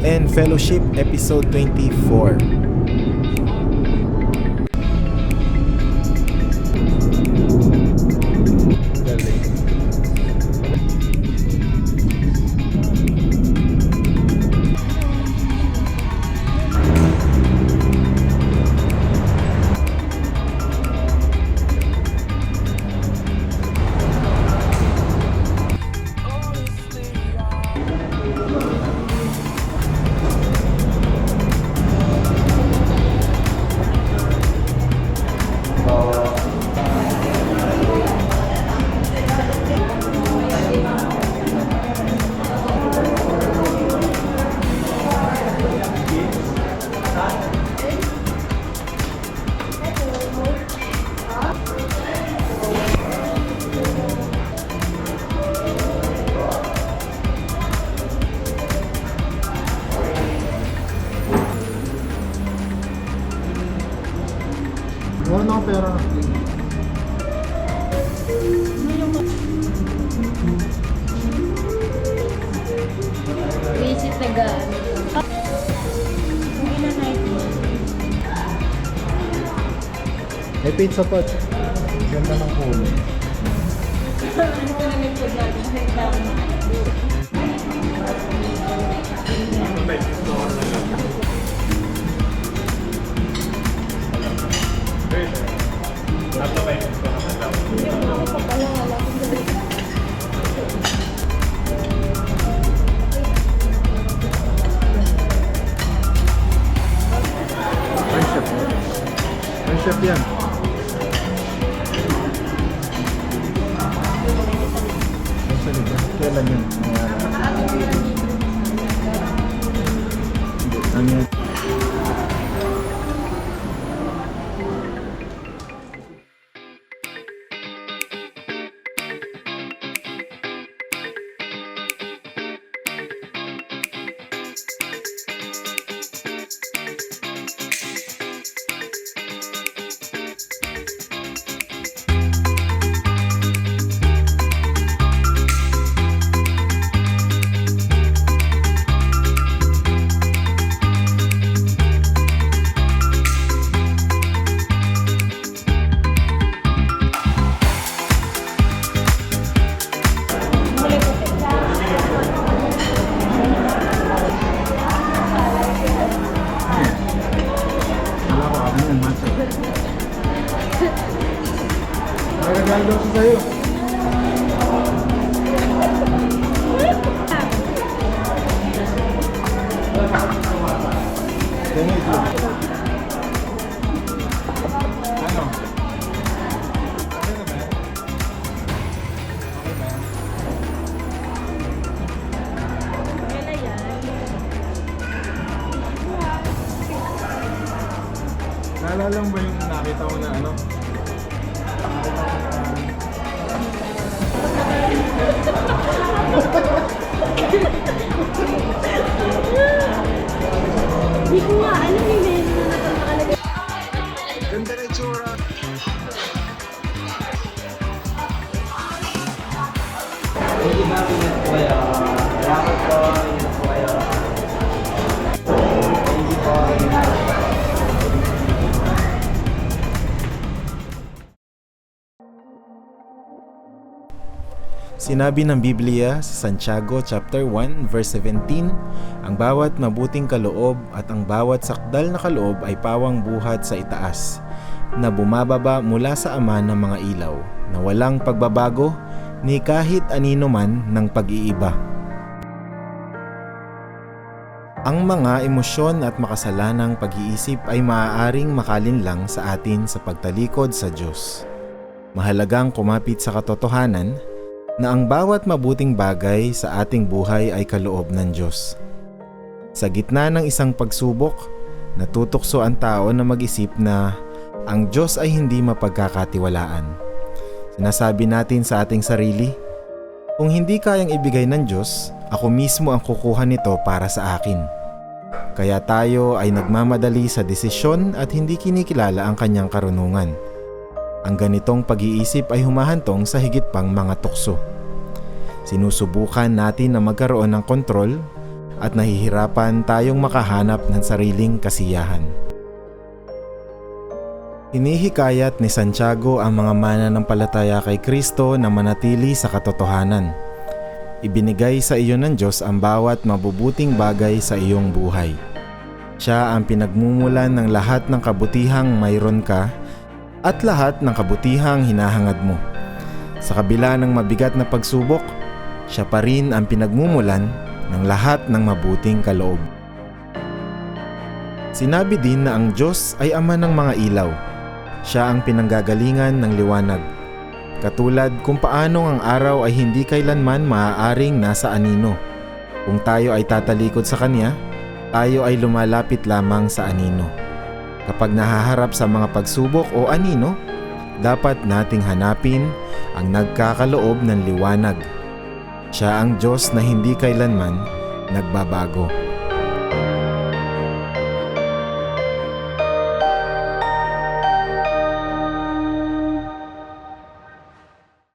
and Fellowship Episode 24. Wala na akong pera. Visit na gaan. May pizza pa. Ganda ng kulay. Ano ko na likod natin? Chef yan. Kailan yun? Ano yun? May regalo daw siya sa'yo. Ganyan ito. Ano? Okay na ba yan? Okay ba yan? Kailan yan? Naalala mo ba yung nakita ko na ano? Hindi ko nga alam yung menu na nakalagay. Ganda na itsura. Hindi ba pinag po kayo? Salamat po. Ingat po kayo. Thank you po. Sinabi ng Biblia sa Santiago chapter 1 verse 17, ang bawat mabuting kaloob at ang bawat sakdal na kaloob ay pawang buhat sa itaas, na bumababa mula sa Ama ng mga ilaw, na walang pagbabago ni kahit anino man ng pag-iiba. Ang mga emosyon at makasalanang pag-iisip ay maaaring makalinlang sa atin sa pagtalikod sa Diyos. Mahalagang kumapit sa katotohanan na ang bawat mabuting bagay sa ating buhay ay kaloob ng Diyos. Sa gitna ng isang pagsubok, natutukso ang tao na mag-isip na ang Diyos ay hindi mapagkakatiwalaan. Sinasabi natin sa ating sarili, kung hindi kayang ibigay ng Diyos, ako mismo ang kukuha nito para sa akin. Kaya tayo ay nagmamadali sa desisyon at hindi kinikilala ang kanyang karunungan. Ang ganitong pag-iisip ay humahantong sa higit pang mga tukso. Sinusubukan natin na magkaroon ng kontrol at nahihirapan tayong makahanap ng sariling kasiyahan. Hinihikayat ni Santiago ang mga mananampalataya kay Kristo na manatili sa katotohanan. Ibinigay sa iyo ng Diyos ang bawat mabubuting bagay sa iyong buhay. Siya ang pinagmumulan ng lahat ng kabutihang mayroon ka at lahat ng kabutihang hinahangad mo. Sa kabila ng mabigat na pagsubok, siya pa rin ang pinagmumulan ng lahat ng mabuting kaloob. Sinabi din na ang Diyos ay ama ng mga ilaw. Siya ang pinanggagalingan ng liwanag. Katulad kung paano ang araw ay hindi kailanman maaaring nasa anino. Kung tayo ay tatalikod sa Kanya, tayo ay lumalapit lamang sa anino. Kapag nahaharap sa mga pagsubok o anino, dapat nating hanapin ang nagkakaloob ng liwanag. Siya ang Diyos na hindi kailanman nagbabago.